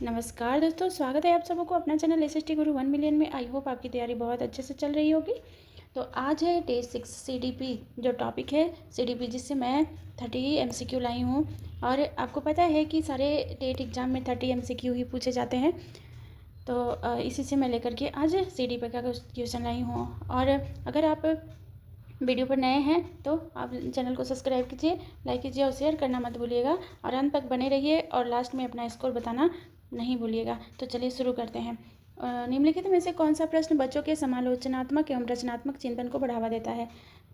नमस्कार दोस्तों, स्वागत है आप सबों को अपना चैनल एसएसटी गुरु 1 मिलियन में। आई होप आपकी तैयारी बहुत अच्छे से चल रही होगी। तो आज है डे 6 सीडीपी, जो टॉपिक है सीडीपी, जिससे मैं 30 एमसीक्यू लाई हूँ। और आपको पता है कि सारे टेट एग्ज़ाम में 30 एमसीक्यू ही पूछे जाते हैं। तो इसी से मैं लेकर के आज सीडीपी का क्वेश्चन लाई हूँ। और अगर आप वीडियो पर नए हैं तो आप चैनल को सब्सक्राइब कीजिए, लाइक कीजिए और शेयर करना मत भूलिएगा। और अंत तक बने रहिए और लास्ट में अपना स्कोर बताना नहीं भूलिएगा। तो चलिए शुरू करते हैं। निम्नलिखित में से कौन सा प्रश्न बच्चों के समालोचनात्मक एवं रचनात्मक चिंतन को बढ़ावा देता है,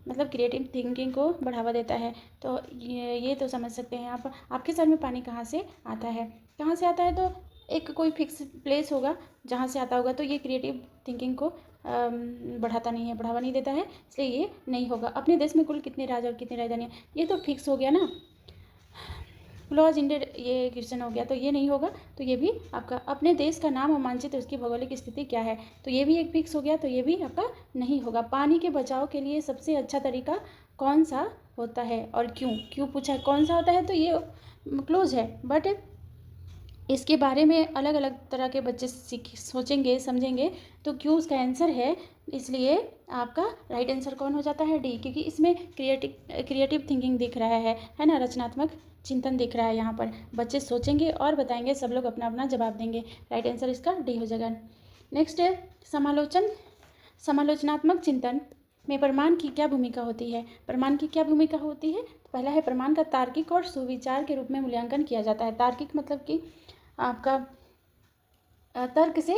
मतलब क्रिएटिव थिंकिंग को बढ़ावा देता है। तो ये तो समझ सकते हैं आप। आपके सर में पानी कहाँ से आता है? कहाँ से आता है? तो एक कोई फिक्स प्लेस होगा जहाँ से आता होगा। तो ये क्रिएटिव थिंकिंग को बढ़ाता नहीं है, बढ़ावा नहीं देता है, इसलिए ये नहीं होगा। अपने देश में कुल कितने राज्य और कितनी राजधानियाँ, ये तो फिक्स हो गया ना। क्लोज इंडेड ये क्वेश्चन हो गया, तो ये नहीं होगा। तो ये भी आपका अपने देश का नाम और मानचित्र, उसकी भौगोलिक स्थिति क्या है, तो ये भी एक फिक्स हो गया, तो ये भी आपका नहीं होगा। पानी के बचाव के लिए सबसे अच्छा तरीका कौन सा होता है और क्यों? क्यों पूछा है, कौन सा होता है, तो ये क्लोज है। बट इसके बारे में अलग अलग तरह के बच्चे सोचेंगे समझेंगे, तो क्यों उसका आंसर है। इसलिए आपका राइट आंसर कौन हो जाता है? डी, क्योंकि इसमें क्रिएटिव थिंकिंग दिख रहा है ना, रचनात्मक चिंतन दिख रहा है। यहाँ पर बच्चे सोचेंगे और बताएंगे, सब लोग अपना अपना जवाब देंगे। राइट आंसर इसका डी हो जाएगा। नेक्स्ट है समालोचनात्मक चिंतन में प्रमाण की क्या भूमिका होती है? प्रमाण की क्या भूमिका होती है? तो पहला है, प्रमाण का तार्किक और सुविचार के रूप में मूल्यांकन किया जाता है। तार्किक मतलब कि आपका तर्क से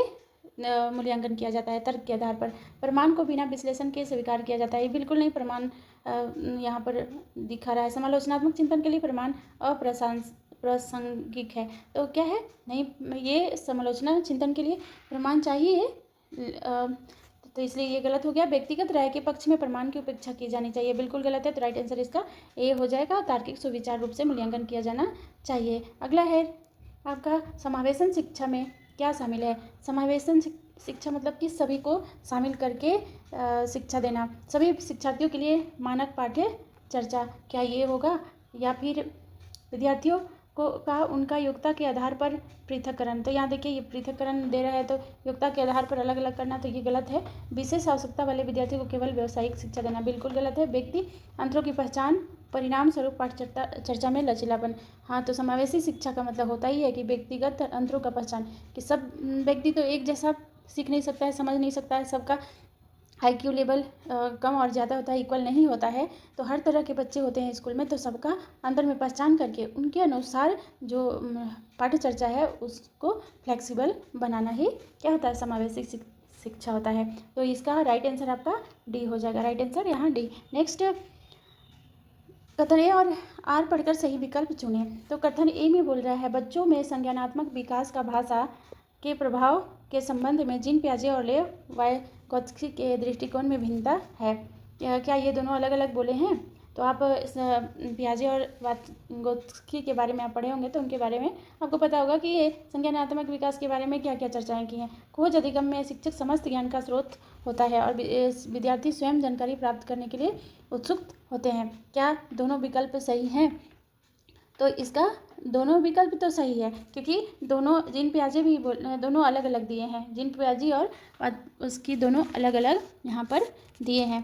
मूल्यांकन किया जाता है, तर्क के आधार पर। प्रमाण को बिना विश्लेषण के स्वीकार किया जाता है, ये बिल्कुल नहीं प्रमाण यहाँ पर दिखा रहा है। समालोचनात्मक चिंतन के लिए प्रमाण अप्रासंगिक है, तो क्या है? नहीं, ये समालोचना चिंतन के लिए प्रमाण चाहिए, तो इसलिए ये गलत हो गया। व्यक्तिगत राय के पक्ष में प्रमाण की उपेक्षा की जानी चाहिए, बिल्कुल गलत है। तो राइट आंसर इसका ए हो जाएगा। तार्किक सुविचार रूप से मूल्यांकन किया जाना चाहिए। अगला है आपका, समावेशन शिक्षा में क्या शामिल है? समावेशन शिक्षा मतलब कि सभी को शामिल करके शिक्षा देना, सभी शिक्षार्थियों के लिए मानक पाठ्य चर्चा, क्या ये होगा? या फिर विद्यार्थियों का उनका योग्यता के आधार पर पृथक्करण, तो यहाँ देखिए ये पृथक्करण दे रहा है, तो योग्यता के आधार पर अलग अलग करना, तो ये गलत है। विशेष आवश्यकता वाले विद्यार्थियों को केवल व्यावसायिक शिक्षा देना, बिल्कुल गलत है। व्यक्ति अंतरों की पहचान, परिणाम स्वरूप पाठ चर्चा में लचीलापन, हाँ, तो समावेशी शिक्षा का मतलब होता ही है कि व्यक्तिगत अंतरों का पहचान, कि सब व्यक्ति तो एक जैसा सीख नहीं सकता है, समझ नहीं सकता है, सबका IQ लेवल कम और ज़्यादा होता है, इक्वल नहीं होता है। तो हर तरह के बच्चे होते हैं स्कूल में, तो सबका अंदर में पहचान करके उनके अनुसार जो पाठ्य चर्चा है उसको फ्लेक्सिबल बनाना ही क्या होता है? समावेशी शिक्षा होता है। तो इसका राइट आंसर आपका डी हो जाएगा। राइट आंसर यहाँ डी। नेक्स्ट, कथन ए और आर पढ़कर सही विकल्प चुनें। तो कथन ए में बोल रहा है, बच्चों में संज्ञानात्मक विकास का भाषा के प्रभाव के संबंध में जीन पियाजे और लेव वायगोत्स्की के दृष्टिकोण में भिन्नता है। क्या ये दोनों अलग अलग बोले हैं? तो आप पियाजे और वायगोत्स्की के बारे में आप पढ़े होंगे, तो उनके बारे में आपको पता होगा कि ये संज्ञानात्मक विकास के बारे में क्या क्या चर्चाएं की हैं। खोज अधिगम में शिक्षक समस्त ज्ञान का स्रोत होता है और विद्यार्थी स्वयं जानकारी प्राप्त करने के लिए उत्सुक होते हैं। क्या दोनों विकल्प सही हैं? तो इसका दोनों विकल्प तो सही है, क्योंकि दोनों जीन पियाजे भी दोनों अलग अलग दिए हैं। जीन पियाजे और उसकी दोनों अलग अलग यहाँ पर दिए हैं,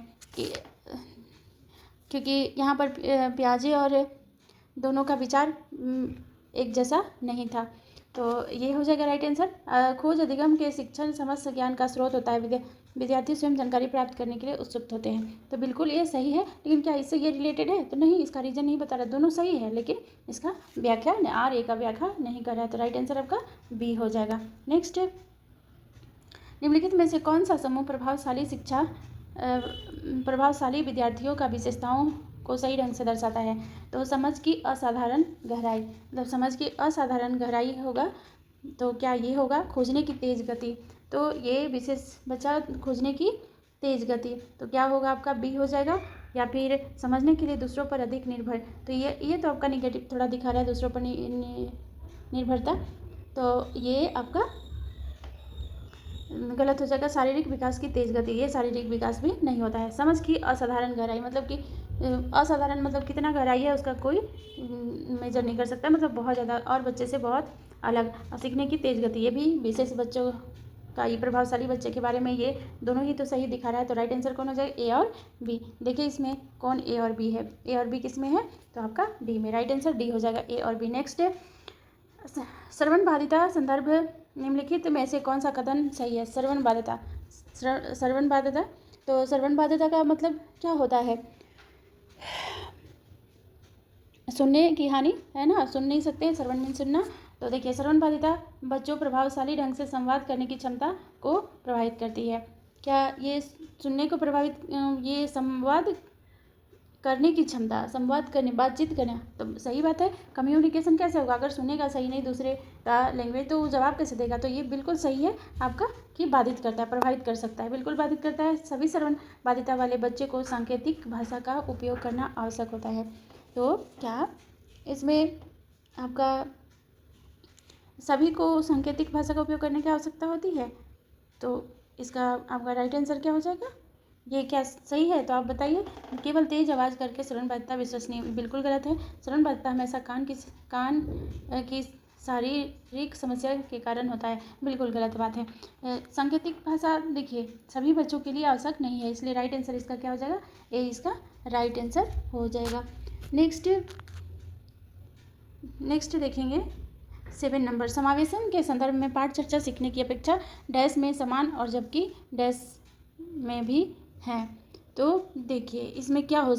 क्योंकि यहाँ पर पियाजे और दोनों का विचार एक जैसा नहीं था। तो ये हो जाएगा राइट आंसर। खोज अधिगम के शिक्षण समस्त ज्ञान का स्रोत होता है, विद्यार्थी स्वयं जानकारी प्राप्त करने के लिए उत्सुक होते हैं, तो बिल्कुल ये सही है। लेकिन क्या इससे ये रिलेटेड है? तो नहीं, इसका रीजन नहीं बता रहा। दोनों सही है, लेकिन इसका व्याख्या आर ए का व्याख्या नहीं कर रहा है, तो राइट आंसर आपका बी हो जाएगा। नेक्स्ट, निम्नलिखित में से कौन सा समूह प्रभावशाली विद्यार्थियों का विशेषताओं को सही ढंग से दर्शाता है? तो समझ की असाधारण गहराई, मतलब समझ की असाधारण गहराई होगा, तो क्या ये होगा? खोजने की तेज गति, तो ये विशेष बचा खोजने की तेज गति, तो क्या होगा आपका? बी हो जाएगा। या फिर समझने के लिए दूसरों पर अधिक निर्भर, तो ये तो आपका निगेटिव थोड़ा दिखा रहा है, दूसरों पर निर्भरता, तो ये आपका गलत हो जाएगा। शारीरिक विकास की तेज गति, ये शारीरिक विकास भी नहीं होता है। समझ की असाधारण गहराई मतलब कि असाधारण मतलब कितना गहराई है उसका कोई मेजर नहीं कर सकता, मतलब बहुत ज़्यादा और बच्चे से बहुत अलग और सीखने की तेज गति, ये भी विशेष बच्चों का, ये प्रभावशाली बच्चे के बारे में, ये दोनों ही तो सही दिखा रहा है। तो राइट आंसर कौन हो जाएगा, ए और बी। देखिए इसमें कौन ए और बी है, ए और बी किस में है, तो आपका डी में, राइट आंसर डी हो जाएगा, ए और बी। नेक्स्ट श्रवण बाधिता संदर्भ निम्नलिखित में से कौन सा कथन सही है। श्रवण बाधिता, श्रवण बाधिता, तो श्रवण बाधिता का मतलब क्या होता है, सुनने की हानि है ना, सुन नहीं सकते, श्रवण मीन सुनना। तो देखिए श्रवण बाधिता बच्चों प्रभावशाली ढंग से संवाद करने की क्षमता को प्रभावित करती है। क्या ये सुनने को प्रभावित, ये संवाद करने की क्षमता, संवाद करने, बातचीत करना, तो सही बात है। कम्युनिकेशन कैसे होगा, अगर सुनेगा सही नहीं दूसरे का लैंग्वेज तो जवाब कैसे देगा, तो ये बिल्कुल सही है आपका कि बाधित करता है, प्रभावित कर सकता है, बिल्कुल बाधित करता है। सभी श्रवण बाधिता वाले बच्चे को सांकेतिक भाषा का उपयोग करना आवश्यक होता है। तो क्या इसमें आपका सभी को सांकेतिक भाषा का उपयोग करने की आवश्यकता होती है, तो इसका आपका राइट आंसर क्या हो जाएगा, ये क्या सही है, तो आप बताइए। केवल तेज आवाज़ करके श्रवण बाधिता विश्वसनीय, बिल्कुल गलत है। श्रवण बाधिता हमेशा कान की शारीरिक समस्या के कारण होता है, बिल्कुल गलत बात है। सांकेतिक भाषा देखिए सभी बच्चों के लिए आवश्यक नहीं है, इसलिए राइट आंसर इसका क्या हो जाएगा, ए इसका राइट आंसर हो जाएगा। नेक्स्ट देखेंगे 7 नंबर, समावेशन के संदर्भ में पाठ चर्चा सीखने की अपेक्षा डैश में समान और जबकि डैश में भी है। तो देखिए इसमें क्या हो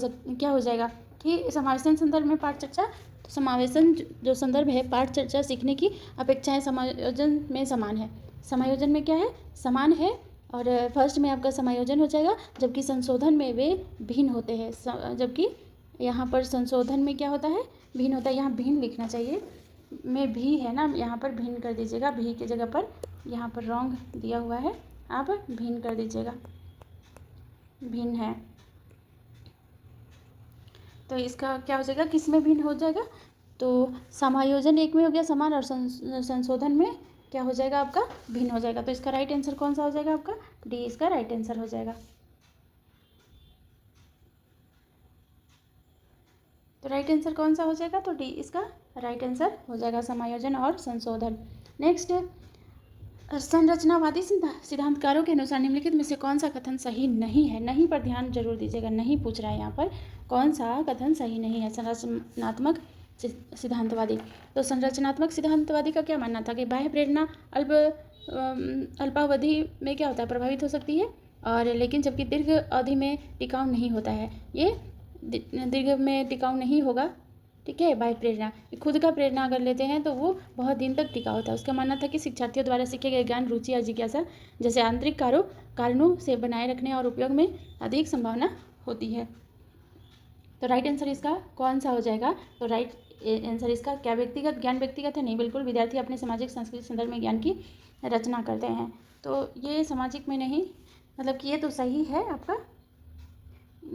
जाएगा कि समावेशन संदर्भ में पाठ चर्चा, तो समावेशन जो संदर्भ है पाठ चर्चा सीखने की अपेक्षाएं समायोजन में समान है, समायोजन में क्या है, समान है, और फर्स्ट में आपका समायोजन हो जाएगा, जबकि संशोधन में वे भिन्न होते हैं। जबकि यहाँ पर संशोधन में क्या होता है, भिन्न होता है, यहाँ भिन्न लिखना चाहिए, में भी है ना, यहाँ पर भिन्न कर दीजिएगा, भी की जगह पर यहाँ पर रॉन्ग दिया हुआ है, आप भिन्न कर दीजिएगा, भिन्न है। तो इसका क्या हो जाएगा, किस में भिन्न हो जाएगा, तो समायोजन एक में हो गया समान, और संशोधन में क्या हो जाएगा आपका, भिन्न हो जाएगा। तो इसका राइट आंसर कौन सा हो जाएगा आपका, डी इसका राइट आंसर हो जाएगा। तो राइट आंसर कौन सा हो जाएगा, तो डी इसका राइट आंसर हो जाएगा, समायोजन और संशोधन। नेक्स्ट संरचनावादी सिद्धांतकारों के अनुसार निम्नलिखित में से कौन सा कथन सही नहीं है। नहीं पर ध्यान जरूर दीजिएगा, नहीं पूछ रहा है यहाँ पर, कौन सा कथन सही नहीं है। संरचनात्मक सिद्धांतवादी, तो संरचनात्मक सिद्धांतवादी का क्या मानना था कि बाह्य प्रेरणा अल्पावधि में क्या होता है, प्रभावित हो सकती है, और लेकिन जबकि दीर्घ अवधि में टिकाऊ नहीं होता है, ये दीर्घ में टिकाऊ नहीं होगा, ठीक है। बाह्य प्रेरणा, खुद का प्रेरणा अगर लेते हैं तो वो बहुत दिन तक टिका होता है। उसका मानना था कि शिक्षार्थियों द्वारा सीखे गए ज्ञान, रुचि या जिज्ञासा जैसे आंतरिक कारणों से बनाए रखने और उपयोग में अधिक संभावना होती है। तो राइट आंसर इसका कौन सा हो जाएगा, तो राइट आंसर इसका क्या, व्यक्तिगत ज्ञान व्यक्तिगत है, नहीं, बिल्कुल। विद्यार्थी अपने सामाजिक सांस्कृतिक संदर्भ में ज्ञान की रचना करते हैं, तो ये सामाजिक में नहीं, मतलब कि ये तो सही है आपका,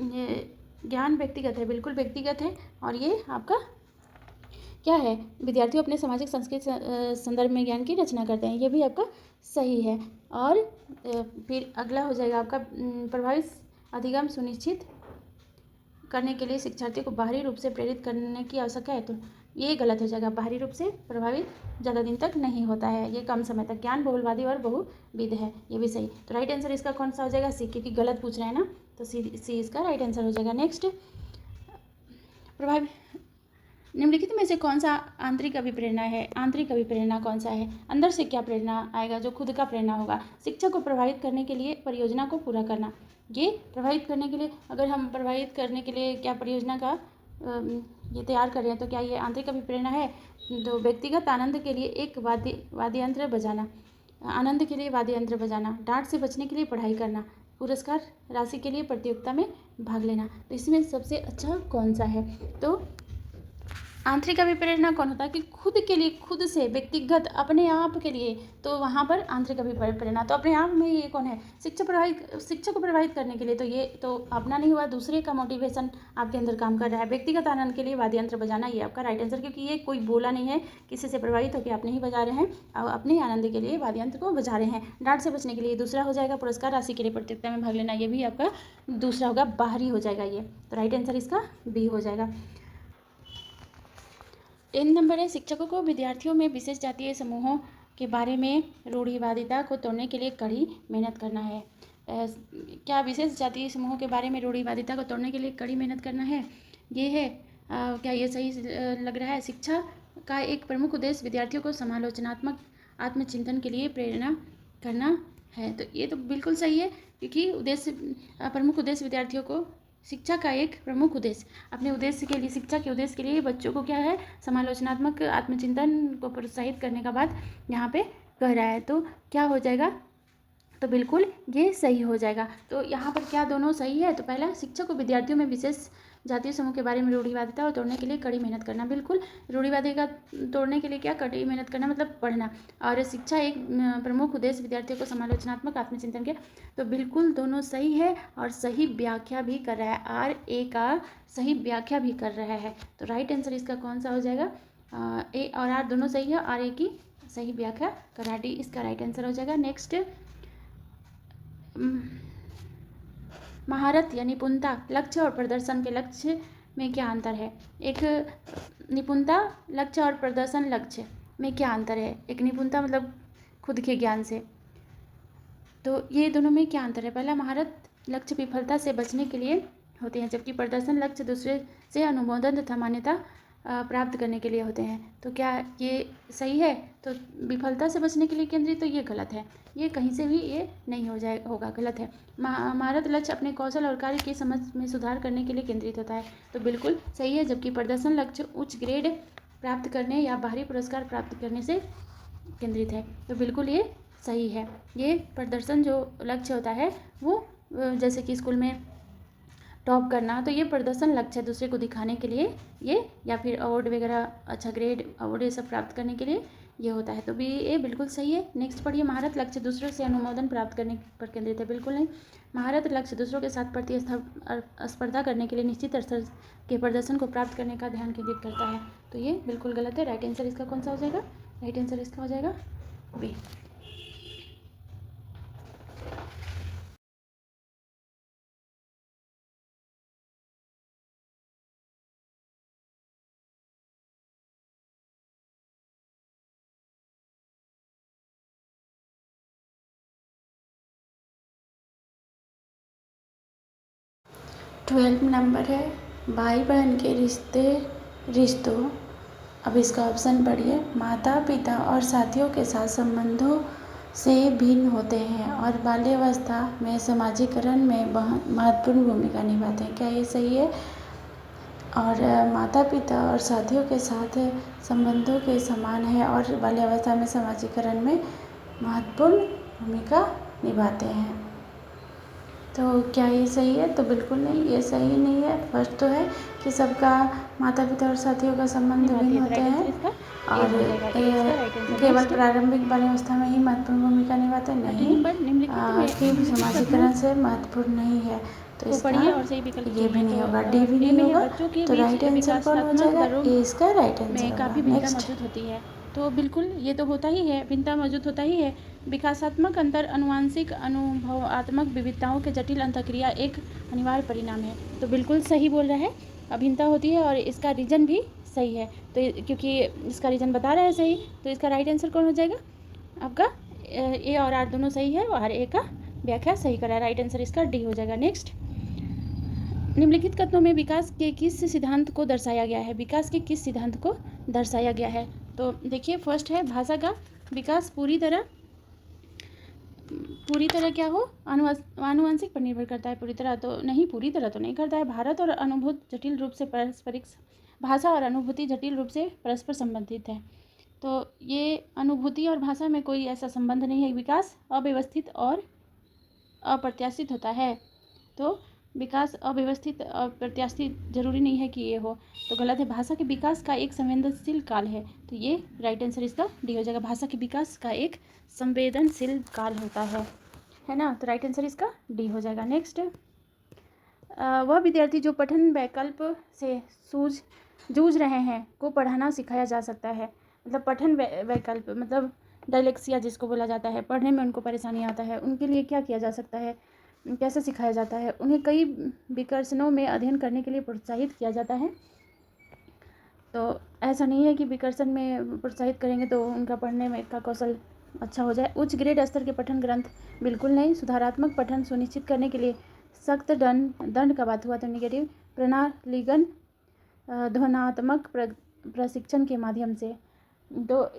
ये ज्ञान व्यक्तिगत है, बिल्कुल व्यक्तिगत है, और ये आपका क्या है, विद्यार्थी अपने सामाजिक सांस्कृतिक संदर्भ में ज्ञान की रचना करते हैं, ये भी आपका सही है। और फिर अगला हो जाएगा आपका प्रभावित अधिगम सुनिश्चित करने के लिए शिक्षार्थी को बाहरी रूप से प्रेरित करने की आवश्यकता है, तो ये गलत हो जाएगा। बाहरी रूप से प्रभावित ज़्यादा दिन तक नहीं होता है, ये कम समय तक। ज्ञान बहुलवादी और बहुविध है, ये भी सही। तो राइट आंसर इसका कौन सा हो जाएगा, सी, क्योंकि गलत पूछ रहे हैं ना, तो सी इसका राइट आंसर हो जाएगा। नेक्स्ट प्रभावित निम्नलिखित में से कौन सा आंतरिक अभिप्रेरणा है। आंतरिक अभिप्रेरणा कौन सा है, अंदर से क्या प्रेरणा आएगा, जो खुद का प्रेरणा होगा। शिक्षक को प्रभावित करने के लिए परियोजना को पूरा करना, ये प्रभावित करने के लिए, अगर हम प्रभावित करने के लिए क्या परियोजना का ये तैयार कर रहे हैं, तो क्या ये आंतरिक अभिप्रेरणा है। तो व्यक्तिगत आनंद के लिए एक वाद्य यंत्र बजाना, आनंद के लिए वाद्य यंत्र बजाना, डांट से बचने के लिए पढ़ाई करना, पुरस्कार राशि के लिए प्रतियोगिता में भाग लेना, तो इसमें सबसे अच्छा कौन सा है। तो आंतरिक अभिप्रेरणा कौन होता है कि खुद के लिए, खुद से, व्यक्तिगत अपने आप के लिए, तो वहाँ पर आंतरिक अभिप्रेरणा, तो अपने आप में ये कौन है, शिक्षक को प्रभावित करने के लिए, तो ये तो अपना नहीं हुआ, दूसरे का मोटिवेशन आपके अंदर काम कर रहा है। व्यक्तिगत आनंद के लिए वाद्य यंत्र बजाना, ये आपका राइट आंसर, क्योंकि ये कोई बोला नहीं है किसी से प्रभावित होकर आप नहीं बजा रहे हैं, और अपने आनंद के लिए वाद्य यंत्र को बजा रहे हैं। डांट से बचने के लिए दूसरा हो जाएगा, पुरस्कार राशि के लिए प्रतियोगिता में भाग लेना, ये भी आपका दूसरा होगा, बाहरी हो जाएगा ये, तो राइट आंसर इसका बी हो जाएगा। 10 नंबर है, शिक्षकों को विद्यार्थियों में विशेष जातीय समूहों के बारे में रूढ़िवादिता को तोड़ने के लिए कड़ी मेहनत करना है। क्या विशेष जातीय समूहों के बारे में रूढ़िवादिता को तोड़ने के लिए कड़ी मेहनत करना है, ये है। क्या ये सही लग रहा है? शिक्षा का एक प्रमुख उद्देश्य विद्यार्थियों को समालोचनात्मक आत्मचिंतन के लिए प्रेरणा करना है। तो ये तो बिल्कुल सही है, क्योंकि प्रमुख उद्देश्य विद्यार्थियों को शिक्षा का एक प्रमुख उद्देश्य, अपने उद्देश्य के लिए, शिक्षा के उद्देश्य के लिए बच्चों को क्या है, समालोचनात्मक आत्मचिंतन को प्रोत्साहित करने का बात यहाँ पे कह रहा है। तो क्या हो जाएगा? तो बिल्कुल ये सही हो जाएगा। तो यहाँ पर क्या दोनों सही है? तो पहला, शिक्षक को विद्यार्थियों में विशेष जातीय समूह के बारे में रूढ़िवादिता और तोड़ने के लिए कड़ी मेहनत करना। बिल्कुल, रूढ़िवादिता तोड़ने के लिए क्या कड़ी मेहनत करना, मतलब पढ़ना। और शिक्षा एक प्रमुख उद्देश्य विद्यार्थियों को समालोचनात्मक आत्मचिंतन के, तो बिल्कुल दोनों सही है और सही व्याख्या भी कर रहा है। आर ए का सही व्याख्या भी कर रहा है। तो राइट आंसर इसका कौन सा हो जाएगा? ए और आर दोनों सही है, आर ए की सही व्याख्या कर रहा है, डी इसका राइट आंसर हो जाएगा। नेक्स्ट, महारत या निपुणता, लक्ष्य और प्रदर्शन के लक्ष्य में क्या अंतर है? एक निपुणता लक्ष्य और प्रदर्शन लक्ष्य में क्या अंतर है? एक निपुणता मतलब खुद के ज्ञान से, तो ये दोनों में क्या अंतर है? पहला, महारत लक्ष्य विफलता से बचने के लिए होते हैं, जबकि प्रदर्शन लक्ष्य दूसरे से अनुमोदन तथा मान्यता प्राप्त करने के लिए होते हैं। तो क्या ये सही है? तो विफलता से बचने के लिए केंद्रित, तो ये गलत है, ये कहीं से भी ये नहीं होगा, गलत है। महारत लक्ष्य अपने कौशल और कार्य की समझ में सुधार करने के लिए केंद्रित होता है, तो बिल्कुल सही है। जबकि प्रदर्शन लक्ष्य उच्च ग्रेड प्राप्त करने या बाहरी पुरस्कार प्राप्त करने से केंद्रित है, तो बिल्कुल ये सही है। ये प्रदर्शन जो लक्ष्य होता है वो जैसे कि स्कूल में टॉप करना, तो ये प्रदर्शन लक्ष्य है, दूसरे को दिखाने के लिए ये, या फिर अवार्ड वगैरह, अच्छा ग्रेड, अवार्ड, ये सब प्राप्त करने के लिए ये होता है, तो भी ये बिल्कुल सही है। नेक्स्ट पढ़िए, महारत लक्ष्य दूसरों से अनुमोदन प्राप्त करने पर केंद्रित है। बिल्कुल नहीं, महारत लक्ष्य दूसरों के साथ प्रतिस्पर्धा करने के लिए निश्चित स्तर के प्रदर्शन को प्राप्त करने का ध्यान केंद्रित करता है, तो ये बिल्कुल गलत है। राइट आंसर इसका कौन सा हो जाएगा? राइट आंसर इसका हो जाएगा बी। ट्वेल्थ नंबर है, भाई बहन के रिश्तों, अब इसका ऑप्शन पढ़िए। माता पिता और साथियों के साथ संबंधों से भिन्न होते हैं और बाल्यावस्था में समाजीकरण में महत्वपूर्ण भूमिका निभाते हैं। क्या ये सही है? और माता पिता और साथियों के साथ संबंधों के समान है और बाल्यावस्था में समाजीकरण में महत्वपूर्ण भूमिका निभाते हैं, तो क्या ये सही है? तो बिल्कुल नहीं, ये सही नहीं है। फर्स्ट तो है कि सबका माता पिता और साथियों का संबंध भिन्न होते हैं और केवल प्रारंभिक बाल्यावस्था में ही महत्वपूर्ण भूमिका निभाते हैं, नहीं, फिर समाजीकरण से महत्वपूर्ण नहीं है, तो इसका ये भी नहीं होगा, डी भी नहीं होगा, तो राइट आंसर कौन हो जाएगा? ए इसका राइट आंसर होगा। काफ़ी भिन्नता मौजूद होती है, तो बिल्कुल ये तो होता ही है, भिन्नता मौजूद होता ही है। विकासात्मक अंतर अनुवांशिक अनुभवात्मक विविधताओं के जटिल अंतःक्रिया एक अनिवार्य परिणाम है, तो बिल्कुल सही बोल रहा है, अभिन्नता होती है और इसका रीजन भी सही है, तो क्योंकि इसका रीजन बता रहा है सही, तो इसका राइट आंसर कौन हो जाएगा आपका? ए और आर दोनों सही है और ए का व्याख्या सही करा है, राइट आंसर इसका डी हो जाएगा। नेक्स्ट, निम्नलिखित कथनों में विकास के किस सिद्धांत को दर्शाया गया है? विकास के किस सिद्धांत को दर्शाया गया है? तो देखिए, फर्स्ट है भाषा का विकास पूरी तरह क्या हो, आनुवंशिक पर निर्भर करता है। पूरी तरह तो नहीं करता है। भारत और अनुभूति जटिल रूप से पारस्परिक, भाषा और अनुभूति जटिल रूप से परस्पर संबंधित है, तो ये अनुभूति और भाषा में कोई ऐसा संबंध नहीं है। विकास अव्यवस्थित और अप्रत्याशित होता है, तो विकास अव्यवस्थित अप्रत्याशित जरूरी नहीं है कि ये हो, तो गलत है। भाषा के विकास का एक संवेदनशील काल है, तो ये राइट आंसर इसका डी हो जाएगा। भाषा के विकास का एक संवेदनशील काल होता है ना, तो राइट आंसर इसका डी हो जाएगा। नेक्स्ट, वह विद्यार्थी जो पठन वैकल्प से जूझ रहे हैं को पढ़ाना सिखाया जा सकता है। मतलब पठन वैकल्प मतलब डायलेक्सिया जिसको बोला जाता है, पढ़ने में उनको परेशानी आता है, उनके लिए क्या किया जा सकता है, कैसे सिखाया जाता है? उन्हें कई विकर्षणों में अध्ययन करने के लिए प्रोत्साहित किया जाता है। तो ऐसा नहीं है कि विकर्षण में प्रोत्साहित करेंगे तो उनका पढ़ने में का कौशल अच्छा हो जाए। उच्च ग्रेड स्तर के पठन ग्रंथ बिल्कुल नहीं। सुधारात्मक पठन सुनिश्चित करने के लिए सख्त दंड का बात हुआ तो निगेटिव। प्रणालीगत ध्वनात्मक प्रशिक्षण के माध्यम से, तो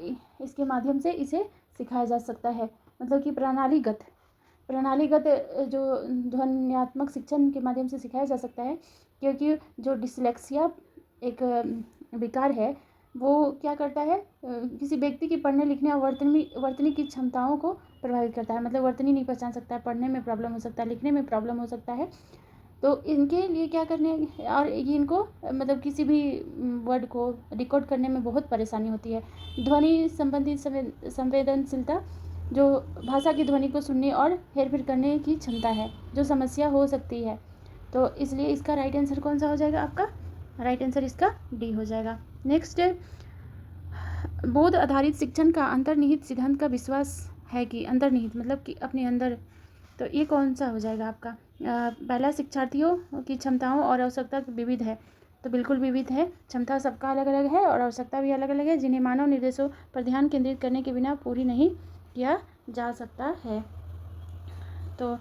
इसके माध्यम से इसे सिखाया जा सकता है। मतलब कि प्रणालीगत जो ध्वन्यात्मक शिक्षण के माध्यम से सिखाया जा सकता है, क्योंकि जो डिसलेक्सिया एक विकार है वो क्या करता है, किसी व्यक्ति की पढ़ने लिखने और वर्तनी की क्षमताओं को प्रभावित करता है। मतलब वर्तनी नहीं पहचान सकता है, पढ़ने में प्रॉब्लम हो सकता है, लिखने में प्रॉब्लम हो सकता है। तो इनके लिए क्या करने, और ये इनको मतलब किसी भी वर्ड को रिकॉर्ड करने में बहुत परेशानी होती है। ध्वनि संबंधी संवेदनशीलता जो भाषा की ध्वनि को सुनने और हेरफेर करने की क्षमता है, जो समस्या हो सकती है। तो इसलिए इसका राइट आंसर कौन सा हो जाएगा आपका? राइट आंसर इसका डी हो जाएगा। नेक्स्ट, बोध आधारित शिक्षण का अंतर्निहित सिद्धांत का विश्वास है कि अंतर्निहित मतलब कि अपने अंदर, तो ये कौन सा हो जाएगा आपका? पहला, शिक्षार्थियों की क्षमताओं और आवश्यकता विविध है, तो बिल्कुल विविध है। क्षमता सबका अलग अलग है और आवश्यकता भी अलग अलग है, जिन्हें मानव निर्देशों पर ध्यान केंद्रित करने के बिना पूरी नहीं किया जा सकता है। तो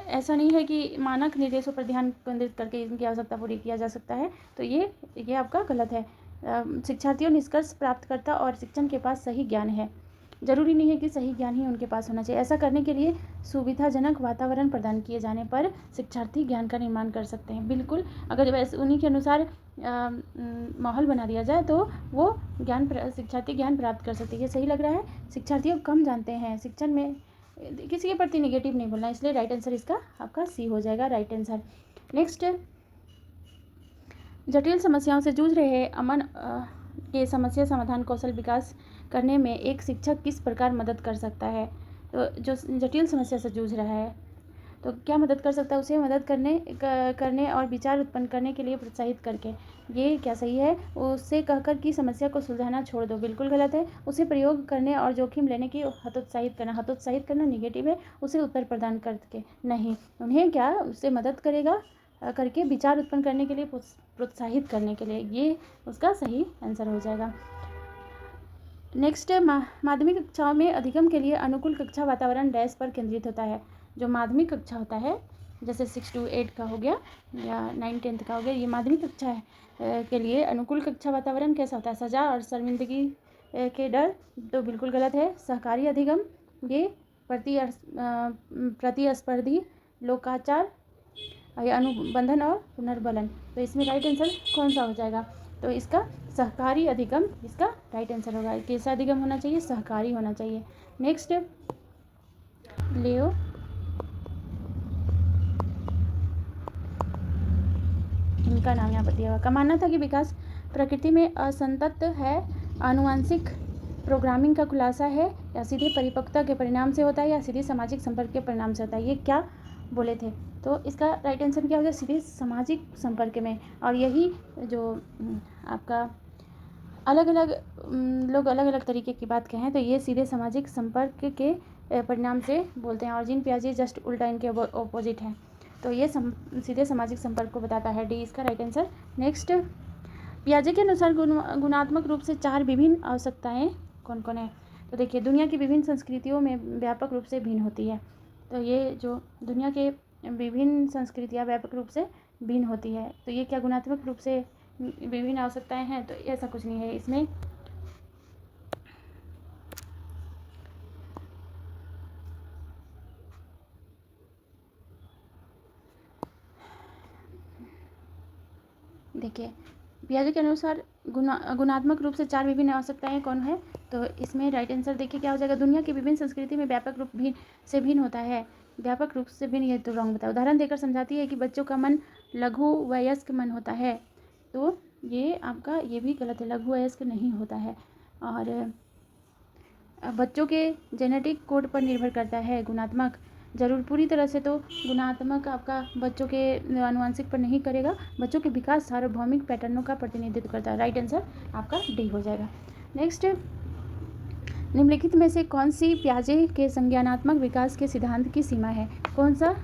ऐसा नहीं है कि मानक निर्देशों पर ध्यान केंद्रित करके इनकी आवश्यकता पूरी किया जा सकता है, तो ये आपका गलत है। शिक्षार्थियों निष्कर्ष प्राप्तकर्ता और शिक्षण के पास सही ज्ञान है। जरूरी नहीं है कि सही ज्ञान ही उनके पास होना चाहिए। ऐसा करने के लिए सुविधाजनक वातावरण प्रदान किए जाने पर शिक्षार्थी ज्ञान का निर्माण कर सकते हैं। बिल्कुल, अगर वैसे उन्हीं के अनुसार माहौल बना दिया जाए तो वो शिक्षार्थी ज्ञान प्राप्त कर सकते हैं। ये सही लग रहा है। शिक्षार्थियों कम जानते हैं, शिक्षण में किसी के प्रति निगेटिव नहीं बोलना, इसलिए राइट आंसर इसका आपका सी हो जाएगा राइट आंसर। नेक्स्ट, जटिल समस्याओं से जूझ रहे अमन के समस्या समाधान कौशल विकास करने में एक शिक्षक किस प्रकार मदद कर सकता है? तो जो जटिल समस्या से जूझ रहा है तो क्या मदद कर सकता है? उसे मदद करने और विचार उत्पन्न करने के लिए प्रोत्साहित करके। ये क्या सही है? उससे कहकर कि समस्या को सुलझाना छोड़ दो, बिल्कुल गलत है। उसे प्रयोग करने और जोखिम लेने की हतोत्साहित करना निगेटिव है। उसे उत्तर प्रदान करके नहीं, उन्हें क्या उससे मदद करके विचार उत्पन्न करने के लिए प्रोत्साहित करने के लिए, ये उसका सही आंसर हो जाएगा। नेक्स्ट, माध्यमिक कक्षाओं में अधिगम के लिए अनुकूल कक्षा वातावरण डैश पर केंद्रित होता है। जो माध्यमिक कक्षा होता है, जैसे 6 to 8 का हो गया या 9-10 का हो गया, ये माध्यमिक कक्षा है के लिए अनुकूल कक्षा वातावरण कैसा होता है? सजा और शर्मिंदगी के डर, तो बिल्कुल गलत है। सहकारी अधिगम, ये प्रतिस्पर्धी लोकाचार या अनुबंधन और पुनर्बलन, तो इसमें राइट आंसर कौन सा हो जाएगा? तो इसका सहकारी अधिगम इसका राइट आंसर होगा। कैसा अधिगम होना चाहिए? सहकारी होना चाहिए। नेक्स्ट, लियो इनका नाम यहाँ पर दिया हुआ। का मानना था कि विकास प्रकृति में असंतत है, आनुवंशिक प्रोग्रामिंग का खुलासा है, या सीधे परिपक्वता के परिणाम से होता है, या सीधे सामाजिक संपर्क के परिणाम से होता है। ये क्या बोले थे? तो इसका राइट आंसर क्या हो जाए? सीधे सामाजिक संपर्क में। और यही जो आपका अलग अलग लोग अलग अलग तरीके की बात कहें तो ये सीधे सामाजिक संपर्क के परिणाम से बोलते हैं, और जीन पियाजे जस्ट उल्टा इनके ऑपोजिट है। तो ये सीधे सामाजिक संपर्क को बताता है, डी इसका राइट आंसर। नेक्स्ट, पियाजे के अनुसार गुणात्मक रूप से 4 विभिन्न आवश्यकताएं कौन कौन है? तो देखिए, दुनिया की विभिन्न संस्कृतियों में व्यापक रूप से भिन्न होती है। तो ये जो दुनिया के विभिन्न संस्कृतियाँ व्यापक रूप से भिन्न होती है, तो ये क्या गुणात्मक रूप से विभिन्न आवश्यकताएं हैं? तो ऐसा कुछ नहीं है इसमें। देखिए, पियाजे के अनुसार गुणात्मक रूप से 4 विभिन्न आवश्यकताएं कौन है? तो इसमें राइट आंसर देखिए क्या हो जाएगा? दुनिया की विभिन्न संस्कृति में व्यापक रूप से भिन्न होता है। व्यापक रूप से भिन्न, ये तो रॉन्ग बताओ। उदाहरण देकर समझाती है कि बच्चों का मन लघु वयस्क मन होता है, तो ये आपका ये भी गलत है, लघु वयस्क नहीं होता है। और बच्चों के जेनेटिक कोड पर निर्भर करता है गुणात्मक। जरूर पूरी तरह से तो गुणात्मक आपका बच्चों के आनुवंशिक पर नहीं करेगा, बच्चों के विकास सार्वभौमिक पैटर्नों का प्रतिनिधित्व करता है। राइट आंसर आपका डी हो जाएगा। नेक्स्ट, निम्नलिखित में से कौन सी पियाजे के संज्ञानात्मक विकास के सिद्धांत की सीमा है? कौन सा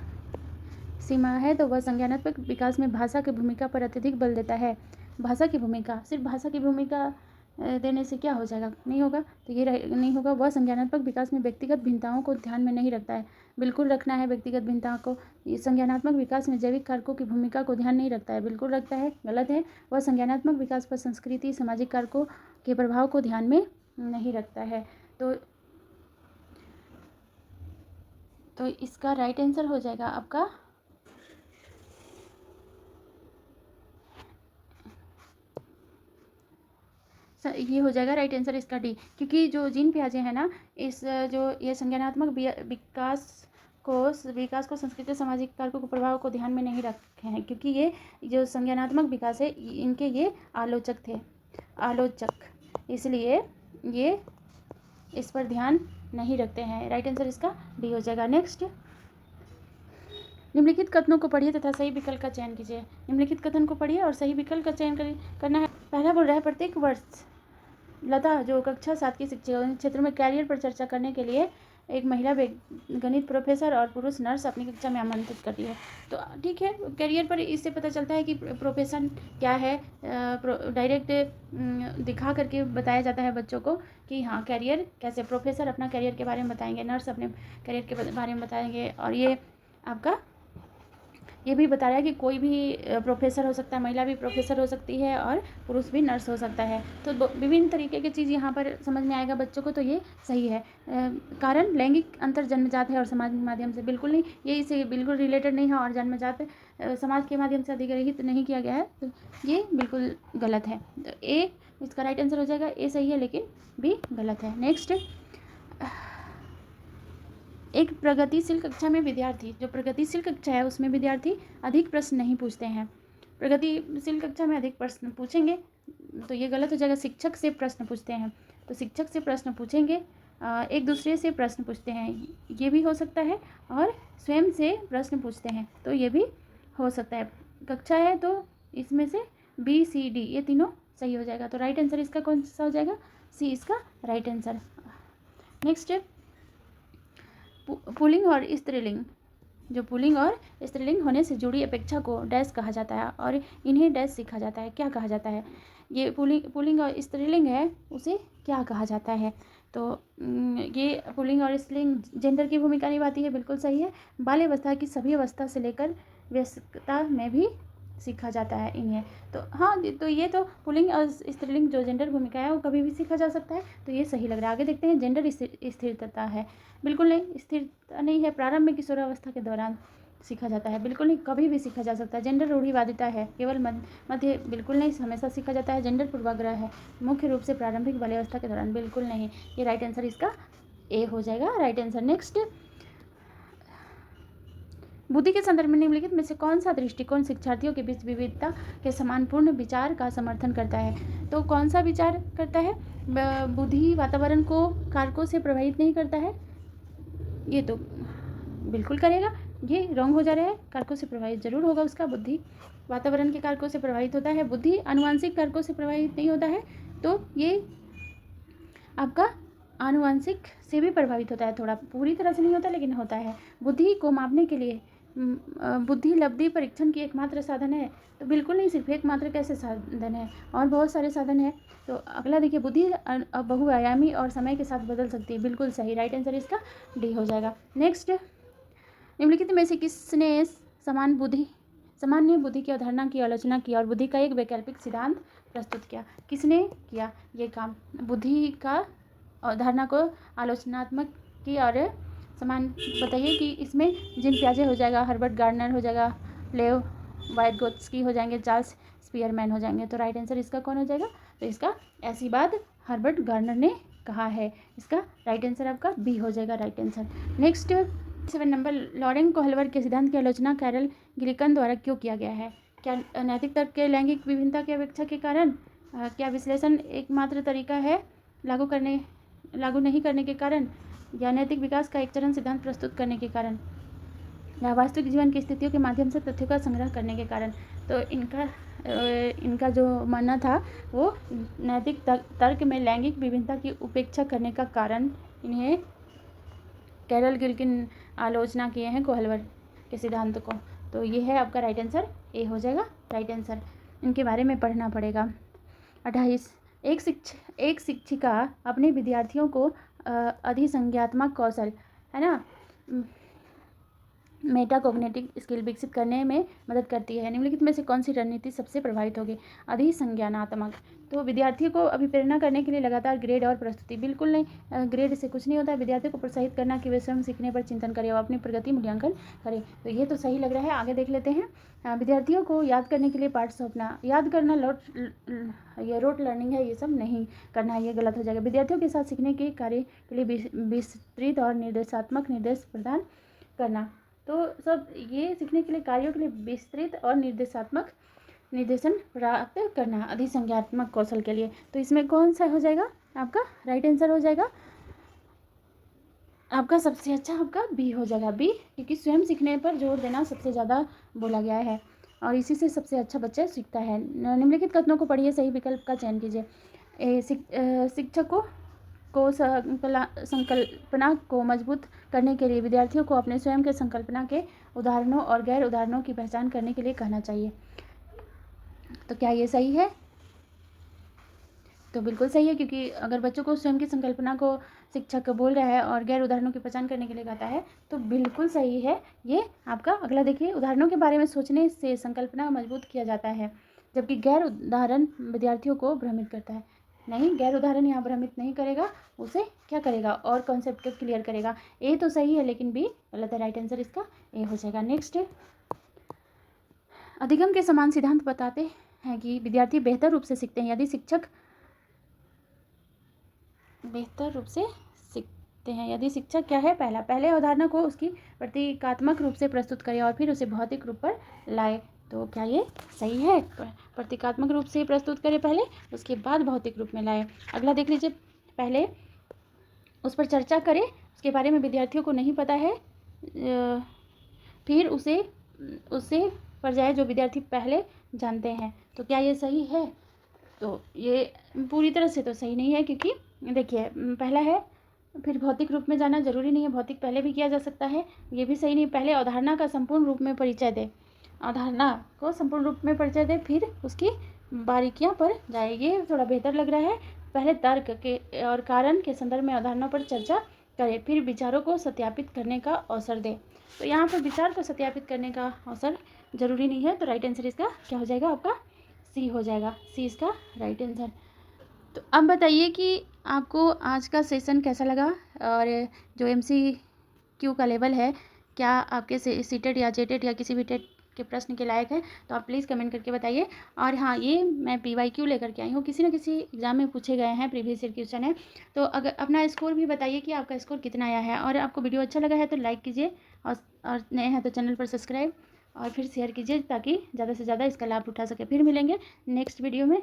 सीमा है? तो वह संज्ञानात्मक विकास में भाषा की भूमिका पर अत्यधिक बल देता है। भाषा की भूमिका, सिर्फ भाषा की भूमिका देने से क्या हो जाएगा, नहीं होगा, तो ये नहीं होगा। वह संज्ञानात्मक विकास में व्यक्तिगत भिन्नताओं को ध्यान में नहीं रखता है, बिल्कुल रखना है व्यक्तिगत भिन्नताओं को। ये संज्ञानात्मक विकास में जैविक कारकों की भूमिका को ध्यान नहीं रखता है, बिल्कुल रखता है, गलत है। वह संज्ञानात्मक विकास पर संस्कृति सामाजिक कारकों के प्रभाव को ध्यान में नहीं रखता है। तो इसका राइट आंसर हो जाएगा आपका ये हो जाएगा राइट आंसर इसका डी, क्योंकि जो जीन पियाजे हैं ना, इस जो ये संज्ञानात्मक विकास को संस्कृति सामाजिक कारकों के प्रभाव को ध्यान में नहीं रखे हैं, क्योंकि ये जो संज्ञानात्मक विकास है इनके ये आलोचक, इसलिए ये इस पर ध्यान नहीं रखते हैं। राइट आंसर इसका डी हो जाएगा। नेक्स्ट, निम्नलिखित कथनों को पढ़िए तथा सही विकल्प का चयन कीजिए। निम्नलिखित कथन को पढ़िए और सही विकल्प का चयन करना है। पहला बोल रहा है, प्रत्येक वर्ष लता जो कक्षा 7 की शिक्षिका क्षेत्र में कैरियर पर चर्चा करने के लिए एक महिला गणित प्रोफेसर और पुरुष नर्स अपनी कक्षा में आमंत्रित करती है। तो ठीक है, कैरियर पर इससे पता चलता है कि प्रोफेशन क्या है, डायरेक्ट दिखा करके बताया जाता है बच्चों को कि हाँ कैरियर कैसे, प्रोफेसर अपना कैरियर के बारे में बताएंगे, नर्स अपने कैरियर के बारे में बताएंगे, और ये आपका ये भी बता रहा है कि कोई भी प्रोफेसर हो सकता है, महिला भी प्रोफेसर हो सकती है और पुरुष भी नर्स हो सकता है। तो विभिन्न तरीके की चीज़ यहाँ पर समझ में आएगा बच्चों को, तो ये सही है। कारण लैंगिक अंतर जन्मजात है और समाज के माध्यम से, बिल्कुल नहीं, ये इससे बिल्कुल रिलेटेड नहीं है और जन्मजात समाज के माध्यम से अधिग्रहित नहीं किया गया है, तो ये बिल्कुल गलत है। तो ए इसका राइट आंसर हो जाएगा, ए सही है लेकिन बी गलत है। नेक्स्ट, एक प्रगतिशील कक्षा में विद्यार्थी, जो प्रगतिशील कक्षा है उसमें विद्यार्थी अधिक प्रश्न नहीं पूछते हैं। प्रगतिशील कक्षा में अधिक प्रश्न पूछेंगे तो ये गलत हो जाएगा। शिक्षक से प्रश्न पूछते हैं, तो शिक्षक से प्रश्न पूछेंगे, एक दूसरे से प्रश्न पूछते हैं, ये भी हो सकता है, और स्वयं से प्रश्न पूछते हैं, तो ये भी हो सकता है। कक्षा है तो इसमें से बी सी डी ये तीनों सही हो जाएगा। तो राइट आंसर इसका कौन सा हो जाएगा, सी इसका राइट आंसर। नेक्स्ट, पुल्लिंग और स्त्रीलिंग, जो पुल्लिंग और स्त्रीलिंग होने से जुड़ी अपेक्षा को डैश कहा जाता है और इन्हें डैश सीखा जाता है, क्या कहा जाता है। ये पुल्लिंग और स्त्रीलिंग है, उसे क्या कहा जाता है। तो ये पुल्लिंग और स्त्रीलिंग जेंडर की भूमिका निभाती है, बिल्कुल सही है। बाल्यावस्था की सभी अवस्था से लेकर वयस्कता में भी सीखा जाता है इन्हें। तो हाँ, तो ये तो पुल्लिंग और स्त्रीलिंग जो जेंडर भूमिका है वो कभी भी सीखा जा सकता है, तो ये सही लग रहा है। आगे देखते हैं, जेंडर स्थिरता है, बिल्कुल नहीं, स्थिरता नहीं है। प्रारंभ में किशोरावस्था के दौरान सीखा जाता है, बिल्कुल नहीं, कभी भी सीखा जा सकता है। जेंडर रूढ़िवादिता है, केवल मध्य, बिल्कुल नहीं, हमेशा सीखा जाता है। जेंडर पूर्वाग्रह है, मुख्य रूप से प्रारंभिक बाल्यावस्था के दौरान, बिल्कुल नहीं। ये राइट आंसर इसका ए हो जाएगा, राइट आंसर। नेक्स्ट, बुद्धि के संदर्भ में निम्नलिखित में से कौन सा दृष्टिकोण शिक्षार्थियों के बीच विविधता के समानपूर्ण विचार का समर्थन करता है। तो कौन सा विचार करता है, बुद्धि वातावरण को कारकों से प्रभावित नहीं करता है, ये तो बिल्कुल करेगा, ये रॉन्ग हो जा रहा है। कारकों से प्रभावित जरूर होगा उसका, बुद्धि वातावरण के कारकों से प्रभावित होता है, बुद्धि आनुवांशिक कारकों से प्रभावित नहीं होता है, तो ये आपका आनुवांशिक से भी प्रभावित होता है, थोड़ा, पूरी तरह से नहीं होता लेकिन होता है। बुद्धि को मापने के लिए बुद्धि लब्धि परीक्षण की एकमात्र साधन है, तो बिल्कुल नहीं, सिर्फ एकमात्र कैसे साधन है, और बहुत सारे साधन है। तो अगला देखिए, बुद्धि बहुआयामी और समय के साथ बदल सकती है, बिल्कुल सही, राइट आंसर इसका डी हो जाएगा। नेक्स्ट, निम्नलिखित में से किसने सामान्य बुद्धि की अवधारणा की आलोचना की और बुद्धि का एक वैकल्पिक सिद्धांत प्रस्तुत किया। किसने किया ये काम, बुद्धि का अवधारणा को आलोचनात्मक की और समान, बताइए कि इसमें जीन पियाजे हो जाएगा, हर्बर्ट गार्डनर हो जाएगा, लेव वाइटगोत्स्की हो जाएंगे, चार्ल्स स्पीयरमैन हो जाएंगे। तो राइट आंसर इसका कौन हो जाएगा, तो इसका ऐसी बात हर्बर्ट गार्डनर ने कहा है, इसका राइट आंसर आपका बी हो जाएगा, राइट आंसर। नेक्स्ट 7 नंबर, लॉरेंट कोहलवर के सिद्धांत की आलोचना कैरल गिलिकन द्वारा क्यों किया गया है। क्या नैतिक तर्क के लैंगिक विभिन्नता की अपेक्षा के कारण, क्या विश्लेषण एकमात्र तरीका है लागू नहीं करने के कारण, या नैतिक विकास का एक चरण सिद्धांत प्रस्तुत करने के कारण, या वास्तविक जीवन की स्थितियों के माध्यम से तथ्यों का संग्रह करने के कारण। तो इनका जो मानना था वो नैतिक तर्क में लैंगिक विभिन्नता की उपेक्षा करने का कारण इन्हें कैरल गिल्किन आलोचना किए हैं कोहलवर के सिद्धांत को। तो ये है आपका राइट आंसर, ए हो जाएगा, राइट आंसर। इनके बारे में पढ़ना पड़ेगा। 28 एक शिक्षिका अपने विद्यार्थियों को अधिसंज्ञात्मक कौशल, है ना, मेटाकोग्निटिव स्किल विकसित करने में मदद करती है। निम्नलिखित में से कौन सी रणनीति सबसे प्रभावित होगी? अधिसंज्ञानात्मक। तो विद्यार्थियों को अभिप्रेरणा करने के लिए लगातार ग्रेड और प्रस्तुति, बिल्कुल नहीं, ग्रेड से कुछ नहीं होता है। विद्यार्थियों को प्रोत्साहित करना कि वे स्वयं सीखने पर चिंतन करें और अपनी प्रगति मूल्यांकन करें। तो ये तो सही लग रहा है। आगे देख लेते हैं। विद्यार्थियों को याद करने के लिए पाठ सौंपना, याद करना ये रोट लर्निंग है, ये सब नहीं करना है, ये गलत हो जाएगा। विद्यार्थियों के साथ सीखने के कार्य के लिए विस्तृत और निर्देशात्मक निर्देश प्रदान करना। तो सब ये सीखने के लिए कार्यों के लिए विस्तृत और निर्देशात्मक निर्देशन प्राप्त करना अधिसंज्ञात्मक कौशल के लिए। तो इसमें कौन सा हो जाएगा? आपका राइट आंसर हो जाएगा आपका सबसे अच्छा आपका बी हो जाएगा, बी, क्योंकि स्वयं सीखने पर जोर देना सबसे ज़्यादा बोला गया है और इसी से सबसे अच्छा बच्चा सीखता है। निम्नलिखित कथनों को पढ़िए, सही विकल्प का चयन कीजिए। शिक्षकों को संकल्पना को मजबूत करने के लिए विद्यार्थियों को अपने स्वयं के संकल्पना के उदाहरणों और गैर उदाहरणों की पहचान करने के लिए कहना चाहिए। तो क्या ये सही है? तो बिल्कुल सही है, क्योंकि अगर बच्चों को स्वयं की संकल्पना को शिक्षक बोल रहा है और गैर उदाहरणों की पहचान करने के लिए कहता है, तो बिल्कुल सही है ये आपका। अगला देखिए, उदाहरणों के बारे में सोचने से संकल्पना मजबूत किया जाता है, जबकि गैर उदाहरण विद्यार्थियों को भ्रमित करता है। नहीं, गैर उदाहरण यहाँ भ्रमित नहीं करेगा, उसे क्या करेगा? और कॉन्सेप्ट को क्लियर करेगा। ए तो सही है, लेकिन बी गलत है। राइट आंसर इसका ए हो जाएगा। नेक्स्ट, अधिगम के समान सिद्धांत बताते हैं कि विद्यार्थी बेहतर रूप से सीखते हैं यदि शिक्षक बेहतर रूप से सीखते हैं यदि शिक्षक क्या है? पहले अवधारणा को उसकी प्रतीकात्मक रूप से प्रस्तुत करे और फिर उसे भौतिक रूप पर लाए। तो क्या ये सही है? प्रतीकात्मक रूप से प्रस्तुत करे पहले, उसके बाद भौतिक रूप में लाए। अगला देख लीजिए, पहले उस पर चर्चा करें, उसके बारे में विद्यार्थियों को नहीं पता है, फिर उसे पर जाए जो विद्यार्थी पहले जानते हैं। तो क्या ये सही है? तो ये पूरी तरह से तो सही नहीं है, क्योंकि देखिए पहला है, फिर भौतिक रूप में जाना जरूरी नहीं है, भौतिक पहले भी किया जा सकता है, ये भी सही नहीं। पहले अवधारणा का संपूर्ण रूप में परिचय दे, अवधारणा को संपूर्ण रूप में परिचय दे, फिर उसकी बारीकियां पर जाए, ये थोड़ा बेहतर लग रहा है। पहले तर्क के और कारण के संदर्भ में अवधारणा पर चर्चा करे, फिर विचारों को सत्यापित करने का अवसर दे। तो यहाँ पर विचार को सत्यापित करने का अवसर जरूरी नहीं है। तो राइट आंसर इसका क्या हो जाएगा? आपका सी हो जाएगा, सी इसका राइट आंसर। तो अब बताइए कि आपको आज का सेशन कैसा लगा और जो MCQ का लेवल है, क्या आपके सीटेट या जेटेट या किसी भी टेट के प्रश्न के लायक है? तो आप प्लीज़ कमेंट करके बताइए। और हाँ, ये मैं PYQ लेकर के आई हूँ, किसी न किसी एग्जाम में पूछे गए हैं, प्रीवियस ईयर क्वेश्चन है। तो अगर अपना स्कोर भी बताइए कि आपका स्कोर कितना आया है, और आपको वीडियो अच्छा लगा है तो लाइक कीजिए, और नए हैं तो चैनल पर सब्सक्राइब और फिर शेयर कीजिए, ताकि ज़्यादा से ज़्यादा इसका लाभ उठा सके। फिर मिलेंगे नेक्स्ट वीडियो में।